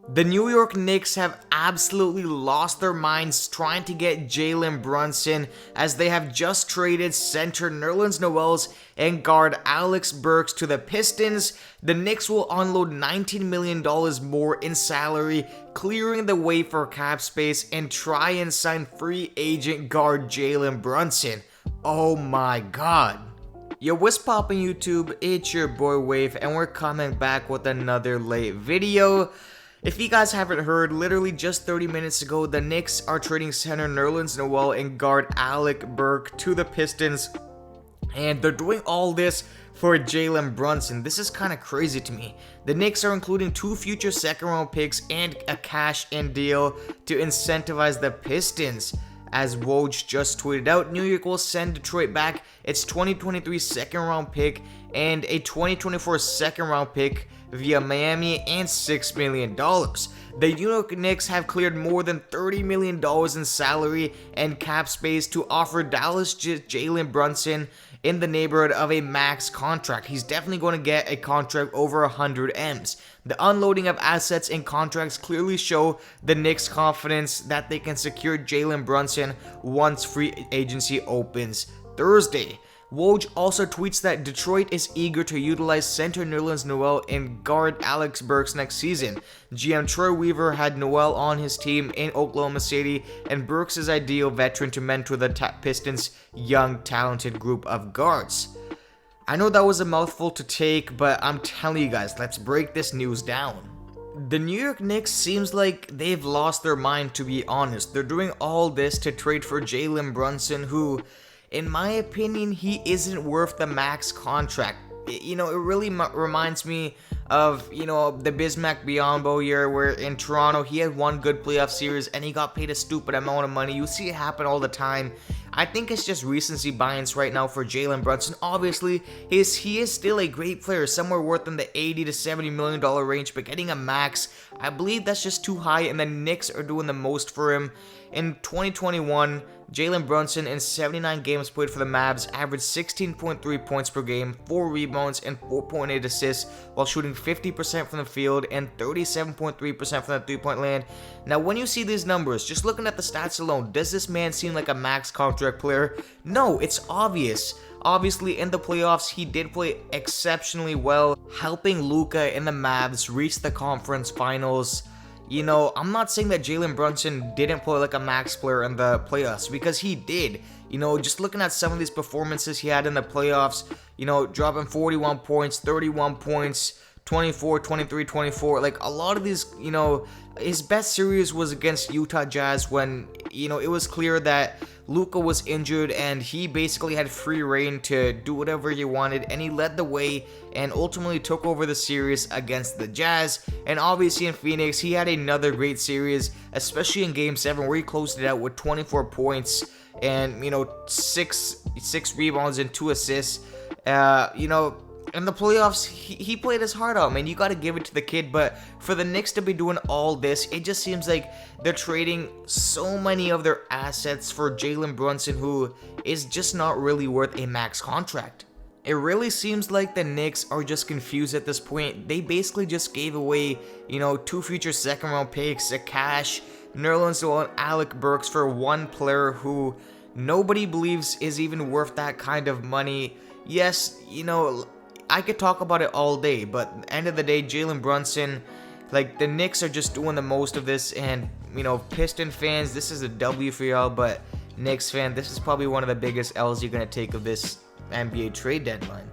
The New York Knicks have absolutely lost their minds trying to get Jalen Brunson, as they have just traded center Nerlens Noel and guard Alec Burks to the Pistons. The Knicks will unload $19 million more in salary, clearing the way for cap space, and try and sign free agent guard Jalen Brunson. Oh my god. Yo, what's poppin' YouTube? It's your boy Wave, and we're coming back with another late video. If you guys haven't heard, literally just 30 minutes ago, the Knicks are trading center Nerlens Noel and guard Alec Burk to the Pistons, and they're doing all this for Jalen Brunson. This is kind of crazy to me. The Knicks are including 2 future second-round picks and a cash-in deal to incentivize the Pistons. As Woj just tweeted out, New York will send Detroit back its 2023 second-round pick and a 2024 second-round pick via Miami and $6 million. The New York Knicks have cleared more than $30 million in salary and cap space to offer Dallas Jalen Brunson in the neighborhood of a max contract. He's definitely going to get a contract over 100 M's. The unloading of assets and contracts clearly show the Knicks' confidence that they can secure Jalen Brunson once free agency opens Thursday. Woj also tweets that Detroit is eager to utilize center Nerlens Noel and guard Alec Burks next season. GM Troy Weaver had Noel on his team in Oklahoma City, and Burks is ideal veteran to mentor the Pistons' young, talented group of guards. I know that was a mouthful to take, but I'm telling you guys, let's break this news down. The New York Knicks seems like they've lost their mind, to be honest. They're doing all this to trade for Jalen Brunson, who, in my opinion, he isn't worth the max contract. It really reminds me of, the Bismack Biyombo year, where in Toronto he had one good playoff series and he got paid a stupid amount of money. You see it happen all the time. I think it's just recency bias right now for Jalen Brunson. Obviously, he is still a great player, somewhere worth in the $80 to $70 million range, but getting a max, I believe that's just too high, and the Knicks are doing the most for him. In 2021, Jalen Brunson, in 79 games played for the Mavs, averaged 16.3 points per game, 4 rebounds, and 4.8 assists, while shooting 50% from the field and 37.3% from the three-point land. Now, when you see these numbers, just looking at the stats alone, does this man seem like a max contract player? No, it's obvious. Obviously, in the playoffs, he did play exceptionally well, helping Luka and the Mavs reach the conference finals. I'm not saying that Jalen Brunson didn't play like a max player in the playoffs, because he did. Just looking at some of these performances he had in the playoffs, dropping 41 points, 31 points, 24, 23, 24. Like, a lot of these, his best series was against Utah Jazz when, it was clear that Luka was injured and he basically had free reign to do whatever he wanted, and he led the way and ultimately took over the series against the Jazz. And obviously in Phoenix, he had another great series, especially in Game 7, where he closed it out with 24 points and, 6 rebounds and 2 assists. In the playoffs, he played his heart out, man. You got to give it to the kid. But for the Knicks to be doing all this, it just seems like they're trading so many of their assets for Jalen Brunson, who is just not really worth a max contract. It really seems like the Knicks are just confused at this point. They basically just gave away, 2 future second-round picks, a cash, Nerlens Noel, and Alec Burks for one player who nobody believes is even worth that kind of money. Yes, I could talk about it all day, but at the end of the day, Jalen Brunson, the Knicks are just doing the most of this, and, Piston fans, this is a W for y'all, but Knicks fan, this is probably one of the biggest L's you're going to take of this NBA trade deadline.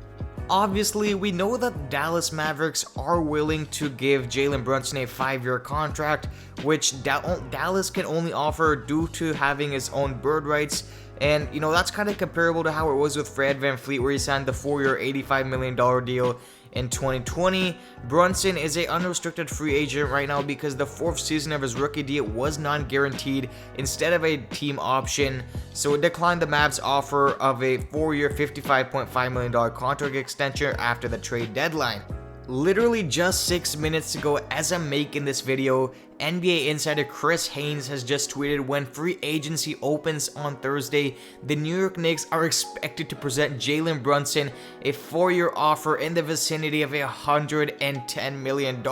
Obviously, we know that Dallas Mavericks are willing to give Jalen Brunson a 5-year contract, which Dallas can only offer due to having his own bird rights. And, that's kind of comparable to how it was with Fred VanVleet, where he signed the 4-year, $85 million deal in 2020. Brunson is an unrestricted free agent right now because the 4th season of his rookie deal was non-guaranteed instead of a team option, so it declined the Mavs' offer of a 4-year, $55.5 million contract extension after the trade deadline. Literally just 6 minutes ago, as I'm making this video, NBA insider Chris Haynes has just tweeted, when free agency opens on Thursday, the New York Knicks are expected to present Jalen Brunson a 4-year offer in the vicinity of $110 million.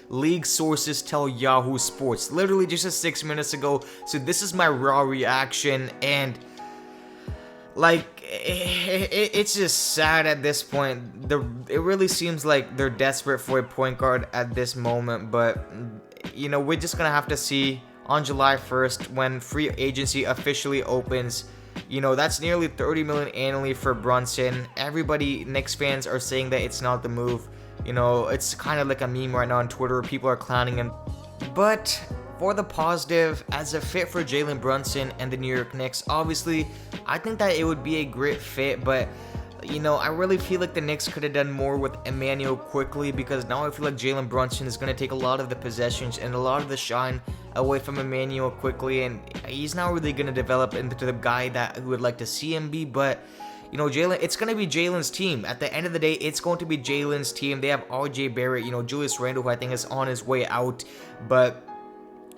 league sources tell Yahoo Sports. Literally just 6 minutes ago. So this is my raw reaction, and like, it's just sad at this point. It really seems like they're desperate for a point guard at this moment, but you know, we're just gonna have to see on July 1st when free agency officially opens. You know, that's nearly $30 million annually for Brunson. Everybody, Knicks fans, are saying that it's not the move. You know, it's kind of like a meme right now on Twitter. People are clowning him. But for the positive, as a fit for Jalen Brunson and the New York Knicks, obviously, I think that it would be a great fit, but you know, I really feel like the Knicks could have done more with Emmanuel quickly, because now I feel like Jalen Brunson is going to take a lot of the possessions and a lot of the shine away from Emmanuel quickly, and he's not really going to develop into the guy that we would like to see him be. But you know, Jalen, it's going to be Jalen's team. At the end of the day, it's going to be Jalen's team. They have RJ Barrett, you know, Julius Randle, who I think is on his way out, but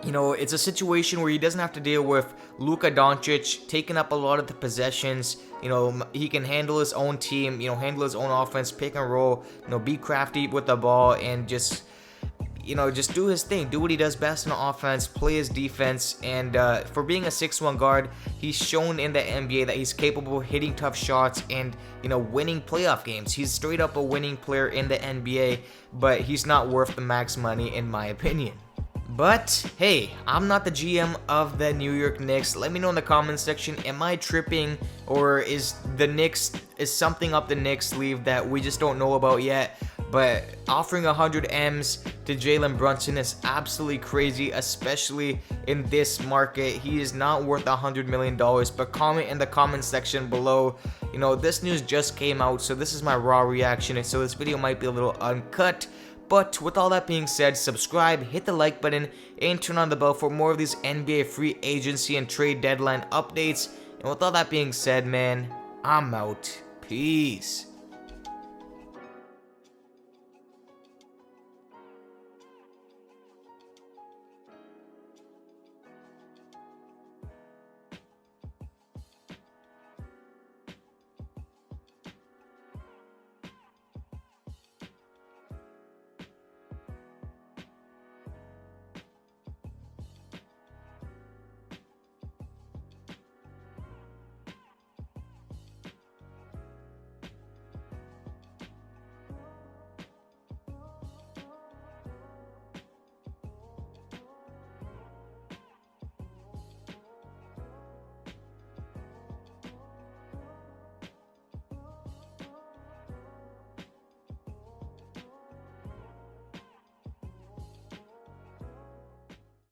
you know, it's a situation where he doesn't have to deal with Luka Doncic taking up a lot of the possessions. You know, he can handle his own team, you know, handle his own offense, pick and roll, you know, be crafty with the ball, and just, you know, just do his thing, do what he does best on offense, play his defense. And for being a 6'1" guard, he's shown in the NBA that he's capable of hitting tough shots and, you know, winning playoff games. He's straight up a winning player in the NBA, but he's not worth the max money in my opinion. But hey, I'm not the GM of the New York Knicks. Let me know in the comments section, am I tripping, or is something up the Knicks sleeve that we just don't know about yet? But offering 100 M's to Jalen Brunson is absolutely crazy, especially in this market. He is not worth $100 million, but comment in the comment section below. You know, this news just came out, so this is my raw reaction, so this video might be a little uncut. But with all that being said, subscribe, hit the like button, and turn on the bell for more of these NBA free agency and trade deadline updates. And with all that being said, man, I'm out. Peace.